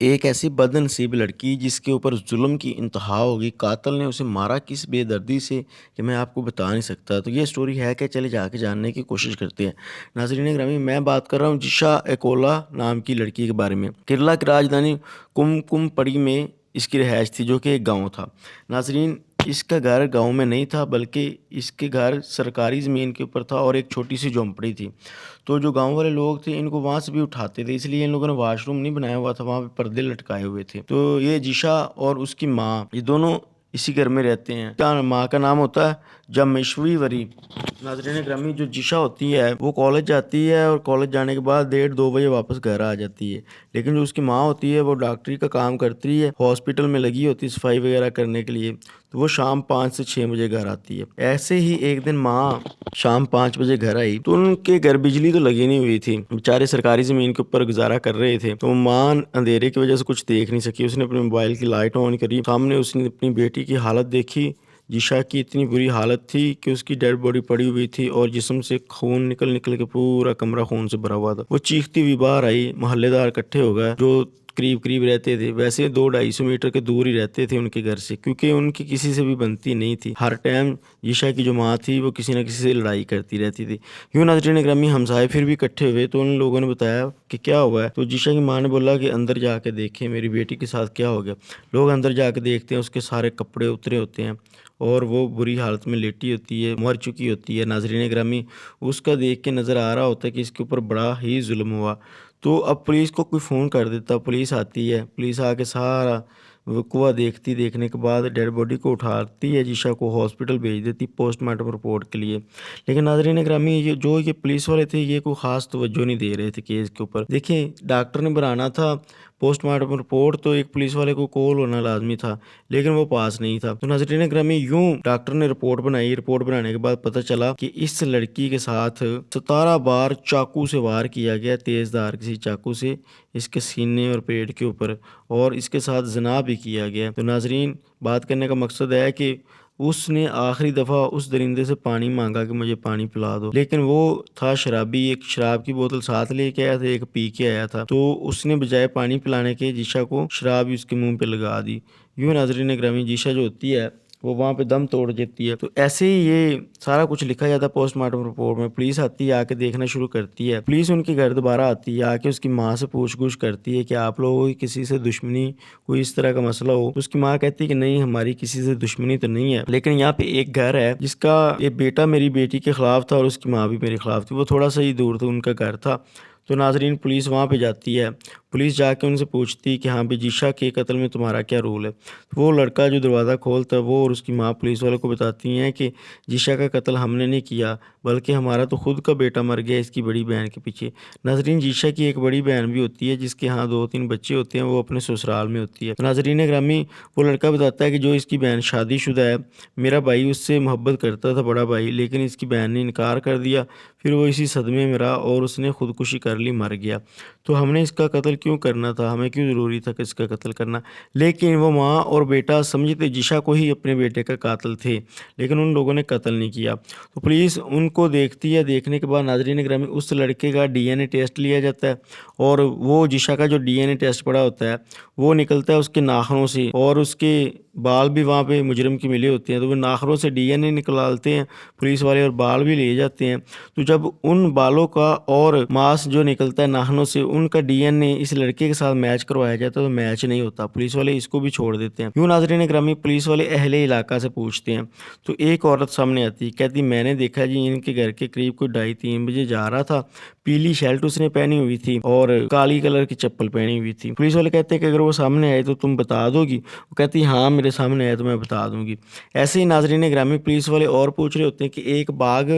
ایک ایسی بدنصیب لڑکی جس کے اوپر ظلم کی انتہا ہوگی، قاتل نے اسے مارا کس بے دردی سے کہ میں آپ کو بتا نہیں سکتا۔ تو یہ سٹوری ہے کہ چلے جا کے جاننے کی کوشش کرتے ہیں۔ ناظرین گرامی، میں بات کر رہا ہوں جشا ایکولا نام کی لڑکی کے بارے میں۔ کیرلا کی راجدھانی کم پڑی میں اس کی رہائش تھی، جو کہ ایک گاؤں تھا۔ ناظرین، اس کا گھر گاؤں میں نہیں تھا، بلکہ اس کے گھر سرکاری زمین کے اوپر تھا اور ایک چھوٹی سی جھونپڑی تھی۔ تو جو گاؤں والے لوگ تھے ان کو وہاں سے بھی اٹھاتے تھے، اس لیے ان لوگوں نے واش روم نہیں بنایا ہوا تھا، وہاں پہ پردے لٹکائے ہوئے تھے۔ تو یہ جشا اور اس کی ماں، یہ دونوں اسی گھر میں رہتے ہیں۔ ماں کا نام ہوتا ہے جمیشوری وری۔ ناظرین گرامی، جو جشا ہوتی ہے وہ کالج جاتی ہے اور کالج جانے کے بعد 1:30-2 بجے واپس گھر آ جاتی ہے، لیکن جو اس کی ماں ہوتی ہے وہ ڈاکٹری کا کام کرتی ہے، ہاسپٹل میں لگی ہوتی ہے صفائی وغیرہ کرنے کے لیے، تو وہ شام 5 سے 6 بجے گھر آتی ہے۔ ایسے ہی ایک دن ماں شام 5 بجے گھر آئی تو ان کے گھر بجلی تو لگی نہیں ہوئی تھی، بیچارے سرکاری زمین کے اوپر گزارا کر رہے تھے، تو ماں اندھیرے کی وجہ سے کچھ دیکھ نہیں سکی۔ اس نے اپنے موبائل کی لائٹ آن کری، سامنے اس نے اپنی بیٹی کی حالت دیکھی۔ جشا کی اتنی بری حالت تھی کہ اس کی ڈیڈ باڈی پڑی ہوئی تھی اور جسم سے خون نکل کے پورا کمرہ خون سے بھرا ہوا تھا۔ وہ چیختی ہوئی باہر آئی، محلے دار اکٹھے ہو گئے جو قریب رہتے تھے، ویسے 200-250 میٹر کے دور ہی رہتے تھے ان کے گھر سے، کیونکہ ان کی کسی سے بھی بنتی نہیں تھی۔ ہر ٹائم جشا کی جو ماں تھی وہ کسی نہ کسی سے لڑائی کرتی رہتی تھی۔ یوں ناظرین گرامی، ہمسائے پھر بھی اکٹھے ہوئے تو ان لوگوں نے بتایا کہ کیا ہوا ہے، تو جشا کی ماں نے بولا کہ اندر جا کے دیکھیں میری بیٹی کے ساتھ کیا ہو گیا۔ لوگ اندر جا کے دیکھتے ہیں، اس کے سارے کپڑے اترے ہوتے ہیں اور وہ بری حالت میں لیٹی ہوتی ہے، مر چکی ہوتی ہے۔ ناظرین گرامی، اس کا دیکھ کے نظر آ رہا ہوتا ہے کہ اس کے اوپر بڑا ہی ظلم ہوا۔ تو اب پولیس کو کوئی فون کر دیتا، پولیس آتی ہے، پولیس آ کے سارا وقوع دیکھنے کے بعد ڈیڈ باڈی کو اٹھاتی ہے، جشا کو ہاسپٹل بھیج دیتی پوسٹ مارٹم رپورٹ کے لیے۔ لیکن ناظرین گرامی، یہ پولیس والے تھے یہ کوئی خاص توجہ نہیں دے رہے تھے کیس کے اوپر۔ دیکھیں، ڈاکٹر نے بنانا تھا پوسٹ مارٹم رپورٹ، تو ایک پولیس والے کو کال ہونا لازمی تھا، لیکن وہ پاس نہیں تھا۔ تو ناظرین گرامی، یوں ڈاکٹر نے رپورٹ بنائی، رپورٹ بنانے کے بعد پتہ چلا کہ اس لڑکی کے ساتھ 17 بار چاقو سے وار کیا گیا، تیز دھار کسی چاقو سے اس کے سینے اور پیٹ کے اوپر، اور اس کے ساتھ زنا بھی کیا گیا۔ تو ناظرین، بات کرنے کا مقصد ہے کہ اس نے آخری دفعہ اس درندے سے پانی مانگا کہ مجھے پانی پلا دو، لیکن وہ تھا شرابی، ایک شراب کی بوتل ساتھ لے کے آیا تھا، ایک پی کے آیا تھا، تو اس نے بجائے پانی پلانے کے جشا کو شراب ہی اس کے منہ پہ لگا دی۔ یوں ناظرین گرامی، جشا جو ہوتی ہے وہ وہاں پہ دم توڑ دیتی ہے۔ تو ایسے ہی یہ سارا کچھ لکھا جاتا ہے پوسٹ مارٹم رپورٹ میں۔ پولیس آتی ہے، آ کے دیکھنا شروع کرتی ہے، پولیس ان کے گھر دوبارہ آتی ہے، آ کے اس کی ماں سے پوچھ گچھ کرتی ہے کہ آپ لوگوں کی کسی سے دشمنی، کوئی اس طرح کا مسئلہ ہو؟ تو اس کی ماں کہتی ہے کہ نہیں، ہماری کسی سے دشمنی تو نہیں ہے، لیکن یہاں پہ ایک گھر ہے جس کا یہ بیٹا میری بیٹی کے خلاف تھا اور اس کی ماں بھی میرے خلاف تھی، وہ تھوڑا سا ہی دور تھا ان کا گھر تھا۔ تو ناظرین، پولیس وہاں پہ جاتی ہے، پولیس جا کے ان سے پوچھتی کہ ہاں بھی جشا کے قتل میں تمہارا کیا رول ہے؟ وہ لڑکا جو دروازہ کھولتا ہے، وہ اور اس کی ماں پولیس والوں کو بتاتی ہیں کہ جشا کا قتل ہم نے نہیں کیا، بلکہ ہمارا تو خود کا بیٹا مر گیا اس کی بڑی بہن کے پیچھے۔ ناظرین، جشا کی ایک بڑی بہن بھی ہوتی ہے جس کے ہاں 2-3 بچے ہوتے ہیں، وہ اپنے سسرال میں ہوتی ہے۔ ناظرین گرامی، وہ لڑکا بتاتا ہے کہ جو اس کی بہن شادی شدہ ہے، میرا بھائی اس سے محبت کرتا تھا، بڑا بھائی، لیکن اس کی بہن نے انکار کر دیا، پھر وہ اسی صدمے میں رہا اور اس نے خودکشی کر لی، مر گیا۔ تو ہم نے اس کا قتل کیوں کرنا تھا، ہمیں کیوں ضروری تھا کہ اس کا قتل کرنا؟ لیکن وہ ماں اور بیٹا سمجھتے جشا کو ہی اپنے بیٹے کا قاتل تھے، لیکن ان لوگوں نے قتل نہیں کیا۔ تو پولیس ان کو دیکھتی ہے، دیکھنے کے بعد ناظرین گرامی اس لڑکے کا ڈی این اے ٹیسٹ لیا جاتا ہے، اور وہ جشا کا جو ڈی این اے ٹیسٹ پڑا ہوتا ہے وہ نکلتا ہے اس کے ناخنوں سے، اور اس کے بال بھی وہاں پہ مجرم کے ملے ہوتے ہیں، تو وہ ناخنوں سے ڈی این اے نکالتے ہیں پولیس والے اور بال بھی لے جاتے ہیں۔ تو جب ان بالوں کا اور ماس جو نکلتا ہے ناخنوں سے، ان کا ڈی این اے اس لڑکے کے ساتھ میچ کروایا جاتا ہے، تو میچ نہیں ہوتا، پولیس والے اس کو بھی چھوڑ دیتے ہیں۔ یوں ناظرین گرامی، پولیس والے اہل علاقہ سے پوچھتے ہیں تو ایک عورت سامنے آتی ہے، کہتی میں نے دیکھا جی ان کے گھر کے قریب کوئی 2:30-3 بجے جا رہا تھا، پیلی شرٹ اس نے پہنی ہوئی تھی اور کالی کلر کی چپل پہنی ہوئی تھی۔ پولیس والے کہتے ہیں کہ اگر وہ سامنے آئے تو تم بتا دو گی؟ وہ کہتی ہاں، میرے سامنے آئے تو میں بتا دوں گی۔ ایسے ہی ناظرین گرامی، پولیس والے اور پوچھ رہے ہوتے ہیں کہ ایک باغ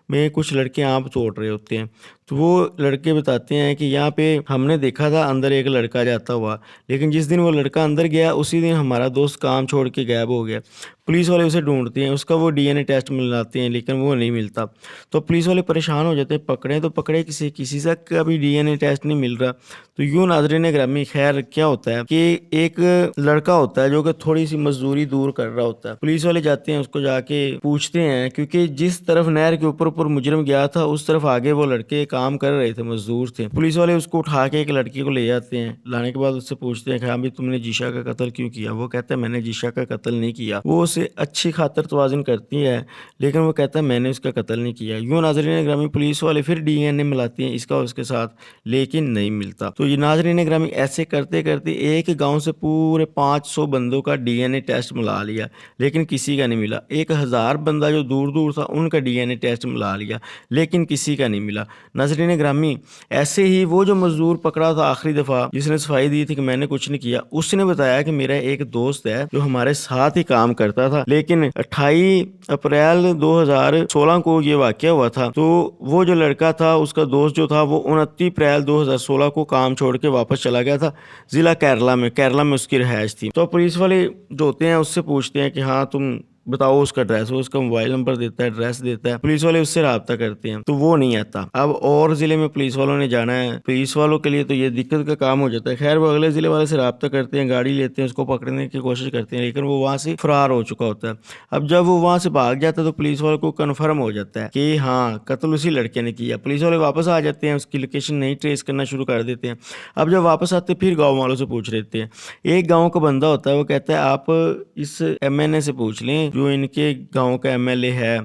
میں کچھ لڑکے آم توڑ رہے ہوتے ہیں، تو وہ لڑکے بتاتے ہیں کہ یہاں پہ ہم نے دیکھا تھا اندر ایک لڑکا جاتا ہوا، لیکن جس دن وہ لڑکا اندر گیا اسی دن ہمارا دوست کام چھوڑ کے غائب ہو گیا۔ پولیس والے اسے ڈھونڈتے ہیں، اس کا وہ ڈی این اے ٹیسٹ ملاتے ہیں، لیکن وہ نہیں ملتا۔ تو پولیس والے پریشان ہو جاتے ہیں، پکڑے تو پکڑے کسی سے کا بھی ڈی این اے ٹیسٹ نہیں مل رہا۔ تو یوں ناظرین گرامی، خیر کیا ہوتا ہے کہ ایک لڑکا ہوتا ہے جو کہ تھوڑی سی مزدوری دور کر رہا ہوتا ہے، پولیس والے جاتے ہیں، اس کو جا کے پوچھتے ہیں، کیونکہ جس طرف نہر کے اوپر مجرم گیا تھا اس طرف آگے وہ لڑکے کام کر رہے تھے, مزدور تھے. پولیس والے اس کو اٹھا کے ایک لڑکی کو لے جاتے ہیں. لانے کے بعد اس سے پوچھتے ہیں کہ ہاں بھی تم نے جیشا کا قتل کیوں کیا؟ وہ کہتا ہے میں نے جیشا کا قتل نہیں کیا. وہ اسے اچھی خاطر توازن کرتی ہے لیکن وہ کہتا ہے میں نے اس کا قتل نہیں کیا. یوں ناظرین گرامی پولیس والے پھر ڈی این اے ملاتے ہیں اس کا اس کے ساتھ, لیکن نہیں ملتا. تو یہ ناظرین گرامی ایسے کرتے کرتے ایک گاؤں سے پورے 500 بندوں کا ڈی این اے ٹیسٹ ملا لیا لیکن کسی کا نہیں ملا. 1000 بندہ جو دور دور تھا ان کا ڈی این اے ٹیسٹ ملا لیا لیکن کسی کا نہیں ملا. ناظرین گرامی ایسے ہی وہ جو مزدور پکڑا تھا آخری دفعہ جس نے صفائی دی تھی کہ میں نے کچھ نہیں کیا, اس نے بتایا کہ میرا ایک دوست ہے جو ہمارے ساتھ ہی کام کرتا تھا, لیکن 28 اپریل 2016 کو یہ واقعہ ہوا تھا. تو وہ جو لڑکا تھا اس کا دوست جو تھا وہ 29 اپریل 2016 کو کام چھوڑ کے واپس چلا گیا تھا ضلع کیرلا میں اس کی رہائش تھی. تو پولیس والے جو ہوتے ہیں اس سے پوچھتے ہیں کہ ہاں تم بتاؤ اس کا ایڈریس. وہ اس کا موبائل نمبر دیتا ہے, ایڈریس دیتا ہے. پولیس والے اس سے رابطہ کرتے ہیں تو وہ نہیں آتا. اب اور ضلع میں پولیس والوں نے جانا ہے. پولیس والوں کے لیے تو یہ دقت کا کام ہو جاتا ہے. خیر وہ اگلے ضلع والے سے رابطہ کرتے ہیں, گاڑی لیتے ہیں, اس کو پکڑنے کی کوشش کرتے ہیں لیکن وہ وہاں سے فرار ہو چکا ہوتا ہے. اب جب وہ وہاں سے بھاگ جاتا ہے تو پولیس والوں کو کنفرم ہو جاتا ہے کہ ہاں قتل اسی لڑکے نے کیا. پولیس والے واپس آ جاتے ہیں, اس کی لوکیشن نہیں ٹریس کرنا شروع کر دیتے ہیں. اب جب واپس آتے پھر گاؤں والوں سے پوچھ لیتے ہیں. ایک گاؤں کا بندہ ہوتا ہے وہ کہتا ہے آپ اس ایم این اے سے پوچھ لیں جو ان کے گاؤں کا ایم ایل اے ہے,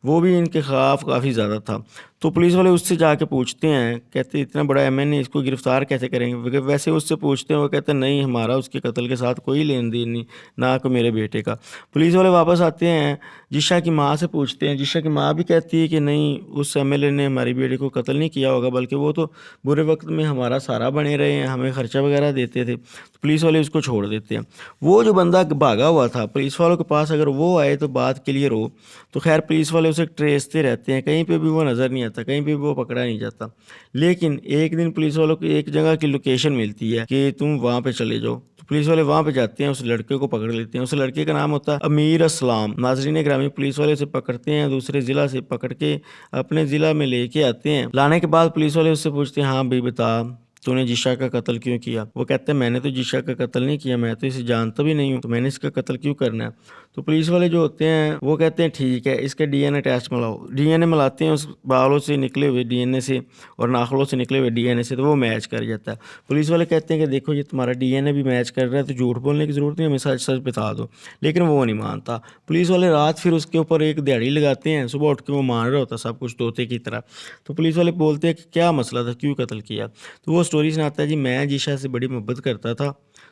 وہ بھی ان کے خلاف کافی زیادہ تھا. تو پولیس والے اس سے جا کے پوچھتے ہیں, کہتے ہیں اتنا بڑا ایم این اے اس کو گرفتار کیسے کریں گے؟ ویسے اس سے پوچھتے ہیں, وہ کہتے ہیں نہیں ہمارا اس کے قتل کے ساتھ کوئی لین دین نہیں, نہ کہ میرے بیٹے کا. پولیس والے واپس آتے ہیں, جیشا کی ماں سے پوچھتے ہیں. جیشا کی ماں بھی کہتی ہے کہ نہیں اس ایم ایل اے نے ہماری بیٹی کو قتل نہیں کیا ہوگا, بلکہ وہ تو برے وقت میں ہمارا سہارا بنے رہے ہیں, ہمیں خرچہ وغیرہ دیتے تھے. تو پولیس والے اس کو چھوڑ دیتے ہیں. وہ جو بندہ بھاگا ہوا تھا پولیس والوں کے پاس اگر وہ آئے تو بات کلیئر ہو. تو خیر پولیس والے اسے ٹریستے رہتے ہیں, کہیں پہ بھی وہ نظر نہیں آتا, کہیں پہ بھی وہ پکڑا نہیں جاتا. لیکن ایک دن پولیس والوں کو ایک جگہ کی لوکیشن ملتی ہے کہ تم وہاں پہ چلے جاؤ. تو پولیس والے وہاں پہ جاتے ہیں, اس لڑکے کو پکڑ لیتے ہیں. اس لڑکے کا نام ہوتا ہے امیر اسلام. ناظرین گرامی پولیس والے اسے پکڑتے ہیں, دوسرے ضلع سے پکڑ کے اپنے ضلع میں لے کے آتے ہیں. لانے کے بعد پولیس والے اس سے پوچھتے ہیں ہاں بھائی بتا تو نے جیشا کا قتل کیوں کیا؟ وہ کہتے ہیں میں نے تو جیشا کا قتل نہیں کیا, میں تو اسے جانتا بھی نہیں ہوں, تو میں نے اس کا قتل کیوں کرنا ہے؟ تو پولیس والے جو ہوتے ہیں وہ کہتے ہیں ٹھیک ہے اس کے ڈی این اے ٹیسٹ ملاؤ. ڈی این اے ملاتے ہیں, اس بالوں سے نکلے ہوئے ڈی این اے سے اور ناخنوں سے نکلے ہوئے ڈی این اے سے, تو وہ میچ کر جاتا ہے. پولیس والے کہتے ہیں کہ دیکھو یہ تمہارا ڈی این اے بھی میچ کر رہا ہے, تو جھوٹ بولنے کی ضرورت نہیں, ہمیں سچ سچ بتا دو. لیکن وہ نہیں مانتا. پولیس والے رات پھر اس کے اوپر ایک دیہڑی لگاتے ہیں, صبح اٹھ کے وہ مان رہا ہوتا ہے سب کچھ طوطے کی طرح. تو پولیس والے بولتے ہیں کہ کیا مسئلہ تھا, کیوں قتل کیا؟ تو وہ سٹوری سناتا ہے جی میں جیشا سے بڑی محبت کرتا تھا,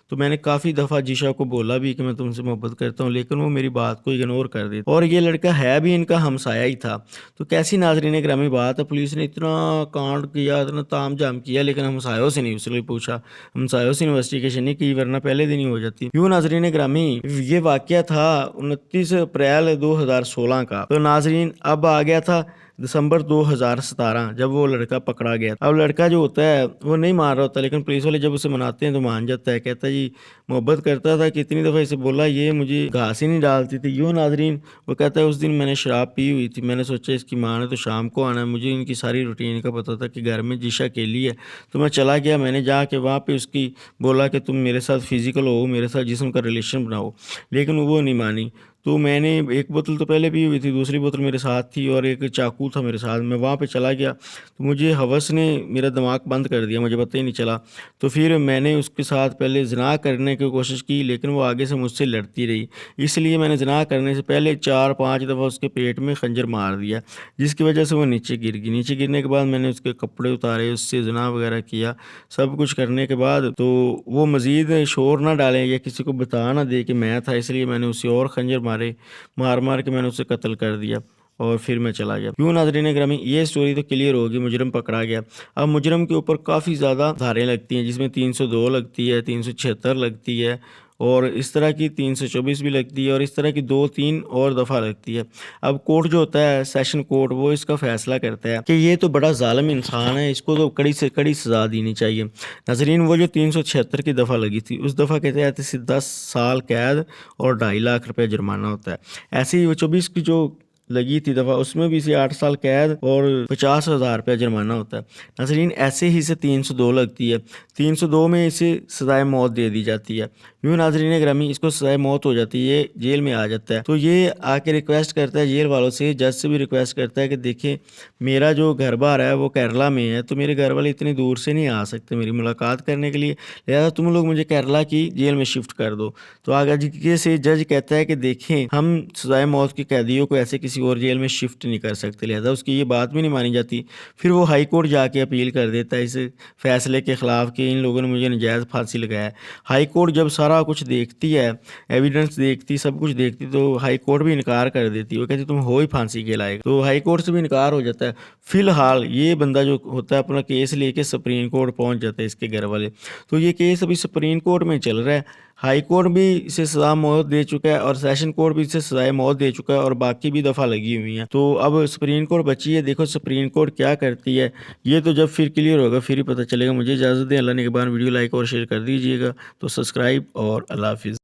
تو میں نے کافی دفعہ جیشا کو بولا بھی کہ میں تم سے محبت کرتا ہوں, لیکن وہ میری بات کو اگنور کر دیتا, اور یہ لڑکا ہے بھی ان کا ہمسایہ ہی تھا. تو کیسی ناظرین گرامی بات ہے, پولیس نے اتنا کانڈ کیا, اتنا تام جام کیا, لیکن ہمسایوں سے نہیں اس نے پوچھا, ہمسایوں سے انویسٹیگیشن نہیں کی, ورنہ پہلے دن ہی ہو جاتی. یوں ناظرین گرامی یہ واقعہ تھا 29 اپریل 2016 کا. تو ناظرین اب آ گیا تھا دسمبر 2017 جب وہ لڑکا پکڑا گیا. اب لڑکا جو ہوتا ہے وہ نہیں مان رہا ہوتا, لیکن پولیس والے جب اسے مناتے ہیں تو مان جاتا ہے. کہتا ہے جی محبت کرتا تھا, کتنی دفعہ اسے بولا, یہ مجھے گھاس ہی نہیں ڈالتی تھی. یوں ناظرین وہ کہتا ہے اس دن میں نے شراب پی ہوئی تھی, میں نے سوچا اس کی ماں نے تو شام کو آنا ہے, مجھے ان کی ساری روٹین کا پتہ تھا کہ گھر میں جیشا اکیلی ہے, تو میں چلا گیا. میں نے جا کے وہاں پہ اس کی بولا کہ تم میرے ساتھ فزیکل ہو, میرے ساتھ جسم کا ریلیشن بناؤ, لیکن وہ نہیں مانی. تو میں نے ایک بوتل تو پہلے پی ہوئی تھی, دوسری بوتل میرے ساتھ تھی اور ایک چاقو تھا میرے ساتھ. میں وہاں پہ چلا گیا تو مجھے ہوس نے میرا دماغ بند کر دیا, مجھے پتہ ہی نہیں چلا. تو پھر میں نے اس کے ساتھ پہلے زنا کرنے کی کوشش کی, لیکن وہ آگے سے مجھ سے لڑتی رہی. اس لیے میں نے زنا کرنے سے پہلے 4-5 دفعہ اس کے پیٹ میں خنجر مار دیا, جس کی وجہ سے وہ نیچے گر گئی. نیچے گرنے کے بعد میں نے اس کے کپڑے اتارے, اس سے زنا وغیرہ کیا. سب کچھ کرنے کے بعد تو وہ مزید شور نہ ڈالیں یا کسی کو بتا نہ دے کہ میں تھا, اس لیے میں نے اسے اور خنجر مار کے میں نے اسے قتل کر دیا اور پھر میں چلا گیا. کیوں ناظرین گرامی یہ سٹوری تو کلیئر ہوگی, مجرم پکڑا گیا. اب مجرم کے اوپر کافی زیادہ دھاریں لگتی ہیں, جس میں 302 لگتی ہے, 376 لگتی ہے, اور اس طرح کی 324 بھی لگتی ہے, اور اس طرح کی 2-3 اور دفعہ لگتی ہے. اب کورٹ جو ہوتا ہے سیشن کورٹ, وہ اس کا فیصلہ کرتا ہے کہ یہ تو بڑا ظالم انسان ہے, اس کو تو کڑی سے کڑی سزا دینی چاہیے. ناظرین وہ جو 376 کی دفعہ لگی تھی, اس دفعہ کے تحت اسے 10 سال قید اور 2.5 لاکھ روپے جرمانہ ہوتا ہے. ایسے ہی وہ 24 کی جو لگی تھی دفعہ، اس میں بھی اسے 8 سال قید اور 50,000 روپیہ جرمانہ ہوتا ہے۔ ناظرین ایسے ہی اسے 302 لگتی ہے، 302 میں اسے سزائے موت دے دی جاتی ہے۔ یوں ناظرین گرامی اس کو سزائے موت ہو جاتی ہے، جیل میں آ جاتا ہے۔ تو یہ آ کے ریکویسٹ کرتا ہے جیل والوں سے، جج سے بھی ریکویسٹ کرتا ہے کہ دیکھیں میرا جو گھر بار ہے وہ کیرلا میں ہے، تو میرے گھر والے اتنی دور سے نہیں آ سکتے میری ملاقات کرنے کے لیے، لہٰذا تم لوگ مجھے کیرلا کی جیل میں شفٹ کر دو۔ تو آگے سے جج کہتا ہے کہ دیکھیں ہم سزائے موت کے قیدیوں کو ایسے کسی اور جیل میں شفٹ نہیں کر سکتے، لہٰذا اس کی یہ بات بھی نہیں مانی جاتی۔ پھر وہ ہائی کورٹ جا کے اپیل کر دیتا ہے اس فیصلے کے خلاف کہ ان لوگوں نے مجھے نجائز پھانسی لگایا ہے۔ ہائی کورٹ جب سارا کچھ دیکھتی ہے، ایویڈنس دیکھتی، سب کچھ دیکھتی، تو ہائی کورٹ بھی انکار کر دیتی، وہ کہتی تم ہو ہی پھانسی کے لائق، تو ہائی کورٹ سے بھی انکار ہو جاتا ہے۔ فی الحال یہ بندہ جو ہوتا ہے اپنا کیس لے کے سپریم کورٹ پہنچ جاتا ہے اس کے گھر والے، تو یہ کیس ابھی سپریم کورٹ میں چل رہا ہے۔ ہائی کورٹ بھی اسے سزا موت دے چکا ہے اور سیشن کورٹ بھی اسے سزائے موت دے چکا ہے اور باقی بھی دفعہ لگی ہوئی ہیں، تو اب سپریم کورٹ بچی ہے، دیکھو سپریم کورٹ کیا کرتی ہے، یہ تو جب پھر کلیئر ہوگا پھر ہی پتہ چلے گا۔ مجھے اجازت دیں، اللہ نگہبان، ویڈیو لائک اور شیئر کر دیجیے گا، تو سبسکرائب، اور اللہ حافظ۔